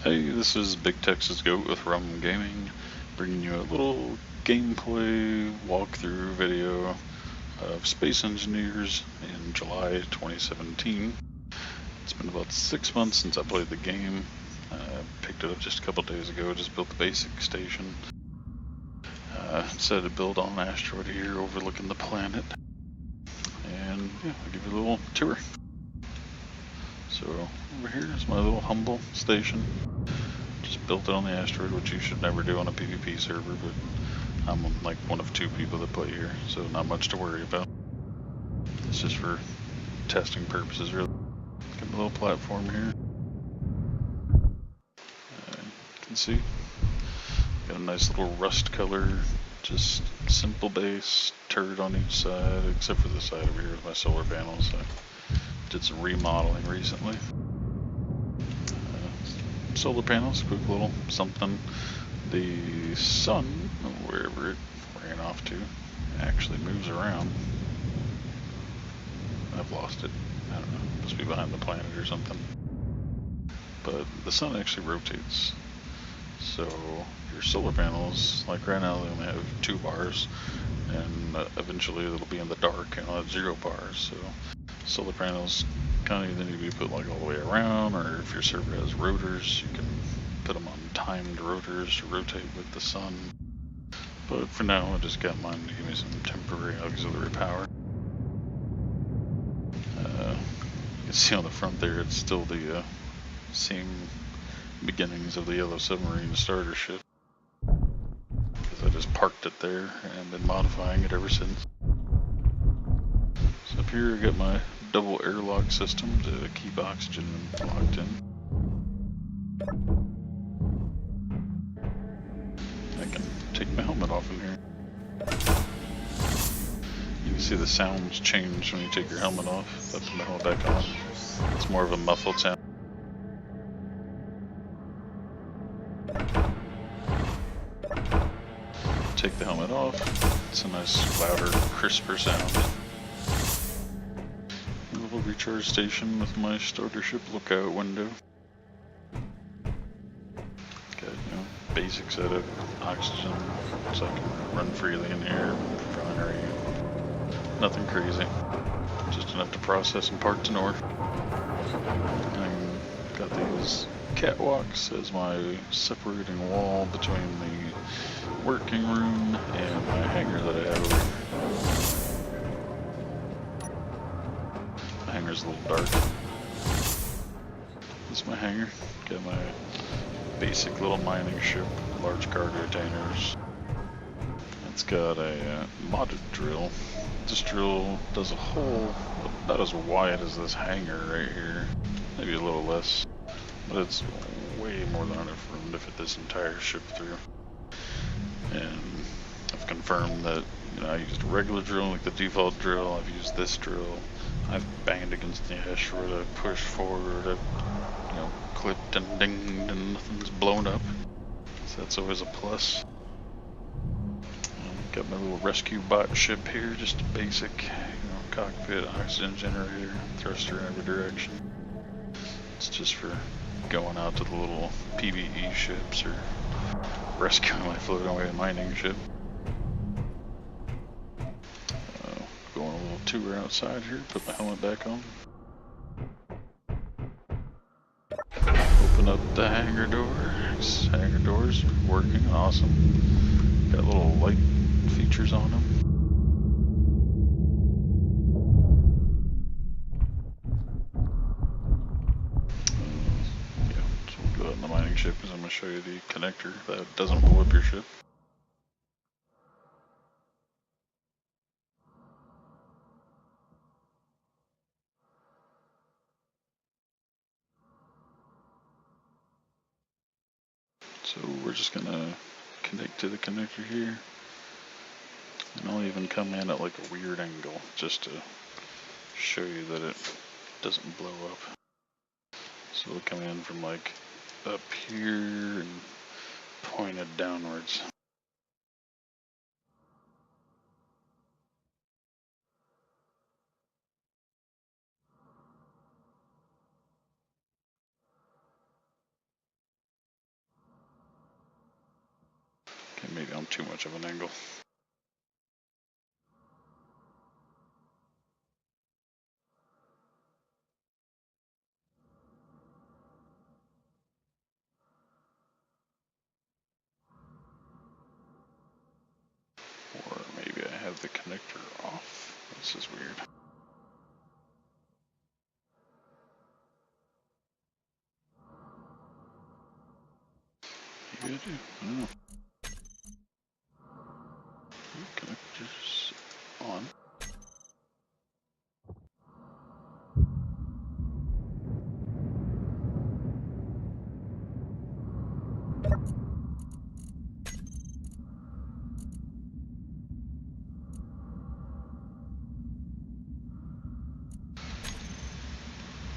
Hey, this is Big Texas Goat with RUM-Gaming, bringing you a little gameplay walkthrough video of Space Engineers in July 2017. It's been about 6 months since I played the game. Picked it up just a couple days ago, just built the basic station. Decided to build on an asteroid here overlooking the planet. And yeah, I'll give you a little tour. So over here is my little humble station. Just built it on the asteroid, which you should never do on a PvP server, but I'm like one of 2 people that play here, so not much to worry about. It's just for testing purposes, really. Got a little platform here. You can see, got a nice little rust color, just simple base, turret on each side, except for the side over here with my solar panels. I did some remodeling recently. Solar panels, quick little something. The sun, wherever it ran off to, actually moves around. I've lost it. I don't know. Must be behind the planet or something. But the sun actually rotates. So your solar panels, like right now, they only have 2 bars, and eventually it'll be in the dark and it'll have 0 bars. So solar panels kind of either need to be put like all the way around, or if your server has rotors, you can put them on timed rotors to rotate with the sun. But for now, I just got mine to give me some temporary auxiliary power. You can see on the front there, it's still the same beginnings of the yellow submarine starter ship, because I just parked it there and been modifying it ever since. So up here I got my double airlock system to keep oxygen locked in. I can take my helmet off in here. You can see the sounds change when you take your helmet off. Put my helmet back on. It's more of a muffled sound. Take the helmet off. It's a nice, louder, crisper sound. A little recharge station with my starter ship lookout window. Got, basic setup, oxygen, so I can run freely in here. Primary, nothing crazy, just enough to process some parts and ore. And got these catwalks as my separating wall between the working room and my hangar that I have over here. My hangar's a little dark. This is my hangar. Got my basic little mining ship, large cargo containers. It's got a modded drill. This drill does a hole about as wide as this hangar right here. Maybe a little less, but it's way more than enough room to fit this entire ship through. And I've confirmed that, I used a regular drill, like the default drill. I've used this drill. I've banged against the asteroid. I've pushed forward. I've, clipped and dinged, and nothing's blown up. So that's always a plus. Got my little rescue bot ship here, just a basic, cockpit, oxygen generator, thruster in every direction. It's just for going out to the little PvE ships or rescuing my floating away mining ship. Going a little tour outside here, put my helmet back on. Open up the hangar doors. Hangar doors working, awesome. Got little light features on them. So we'll go out in the mining ship because I'm going to show you the connector that doesn't blow up your ship. So we're just going to connect to the connector here. And I'll even come in at like a weird angle just to show you that it doesn't blow up. So we'll come in from like up here and point it downwards. maybe on too much of an angle. Or maybe I have the connector off. This is weird. Maybe I do. I don't know. Connectors on.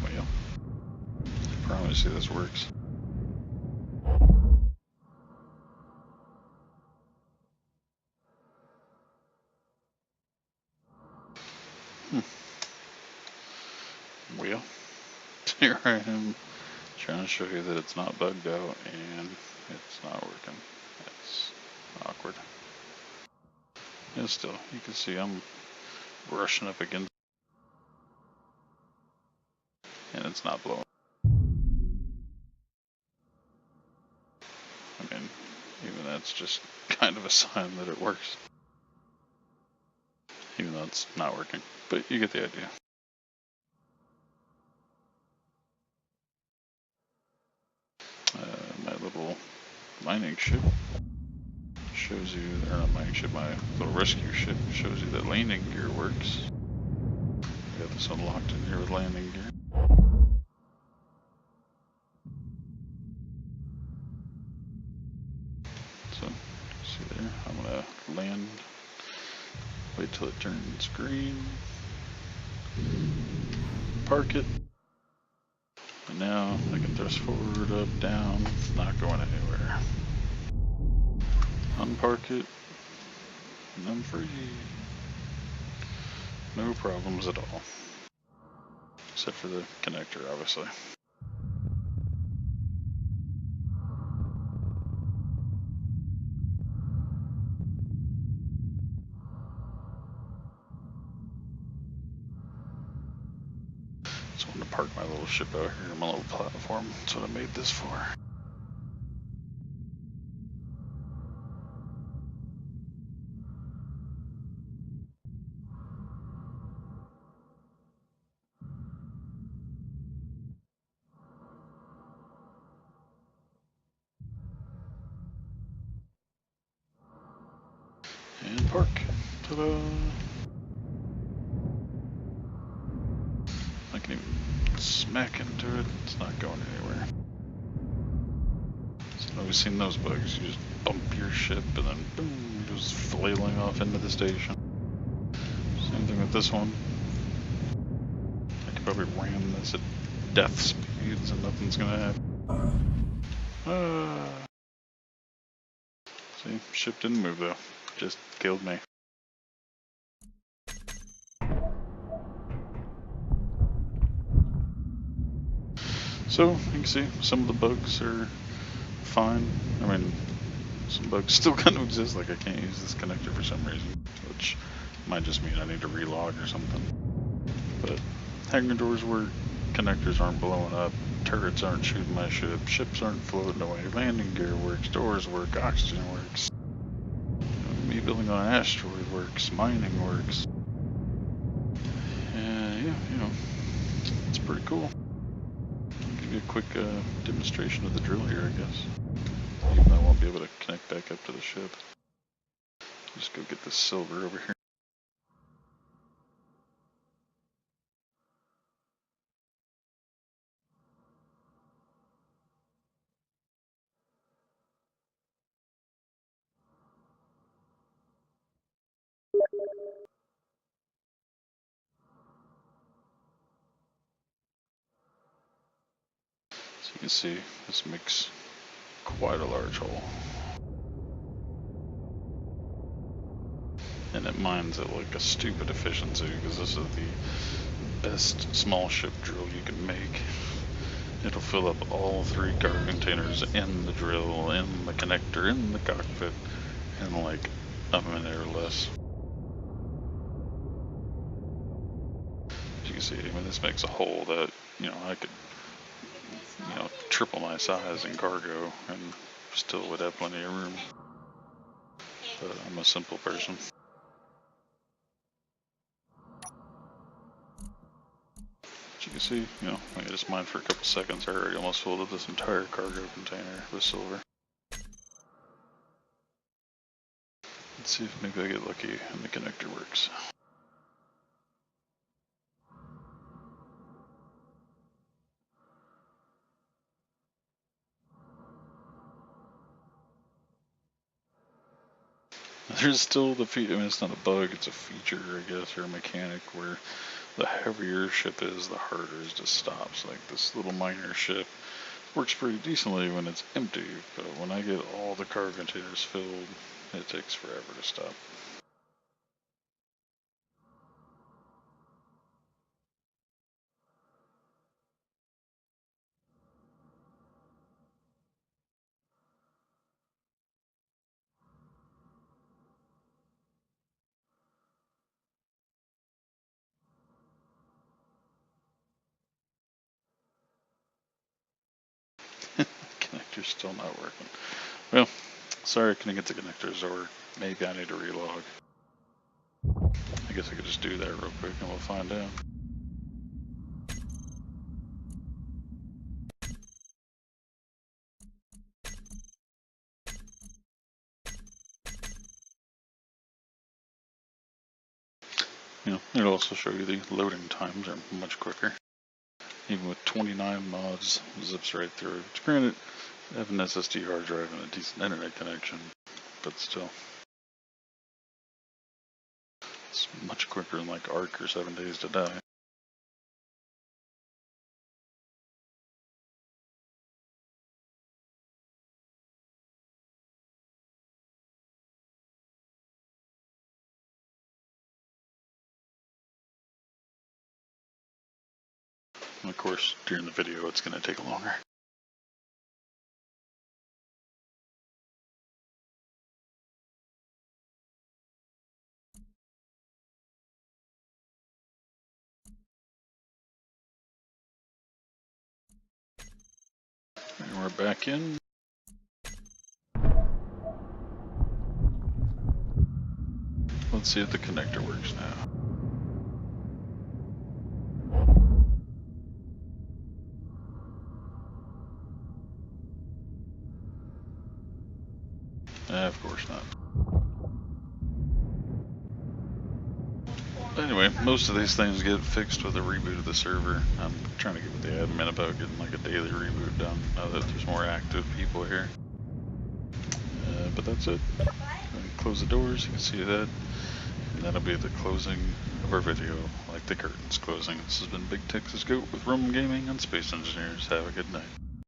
Well, I promise you this works. Well, here I am trying to show you that it's not bugged out and it's not working. It's awkward. And still, you can see I'm brushing up against and it's not blowing. I mean, even that's just kind of a sign that it works. Even though it's not working. But you get the idea. My little mining ship shows you, or not mining ship, my little rescue ship shows you that landing gear works. I got this one locked in here with landing gear. So, see there, I'm gonna land, wait till it turns green, park it, and now I can thrust forward, up, down, not going anywhere. Unpark it, and I'm free. No problems at all. Except for the connector, obviously. Just wanted to park my little ship out here on my little platform. That's what I made this for. And park. Ta-da! I can even smack into it. It's not going anywhere. So I've always seen those bugs. You just bump your ship and then boom, it goes flailing off into the station. Same thing with this one. I could probably ram this at death speeds and nothing's gonna happen. See, ship didn't move though. Just killed me. So, you can see some of the bugs are fine. I mean, some bugs still kind of exist, like I can't use this connector for some reason, which might just mean I need to relog or something. But hangar doors work, connectors aren't blowing up, turrets aren't shooting my ship, ships aren't floating away, landing gear works, doors work, oxygen works. Me building on an asteroid works, mining works. And yeah, you know, it's pretty cool. I'll give you a quick demonstration of the drill here, I guess. Even though I won't be able to connect back up to the ship. Just go get this silver over here. So you can see this makes quite a large hole. And it mines at like a stupid efficiency because this is the best small ship drill you can make. It'll fill up all 3 cargo containers in the drill, in the connector, in the cockpit, in like a minute or less. As you can see, I mean, this makes a hole that, you know, I could, you know, triple my size in cargo and still would have plenty of room. But I'm a simple person. As you can see, you know, I just mined for a couple seconds. I already almost filled up this entire cargo container with silver. Let's see if maybe I get lucky and the connector works. There's still the feature, I mean, it's not a bug, it's a feature, I guess, or a mechanic where the heavier ship is, the harder it just stops. Like this little minor ship works pretty decently when it's empty, but when I get all the cargo containers filled, it takes forever to stop. Connector's still not working. Well, sorry I couldn't get the connectors, or maybe I need to relog. I guess I could just do that real quick and we'll find out. You know, it'll also show you the loading times are much quicker. Even with 29 mods, zips right through it. Granted, I have an SSD hard drive and a decent internet connection, but still. It's much quicker than like Arc or 7 Days to Die. And of course, during the video, it's going to take longer. And we're back in. Let's see if the connector works now. Of course not. Anyway, most of these things get fixed with a reboot of the server. I'm trying to get with the admin about getting like a daily reboot done now that there's more active people here. But that's it. Close the doors, you can see that. And that'll be the closing of our video, like the curtains closing. This has been Big Texas Goat with RUM-Gaming on Space Engineers. Have a good night.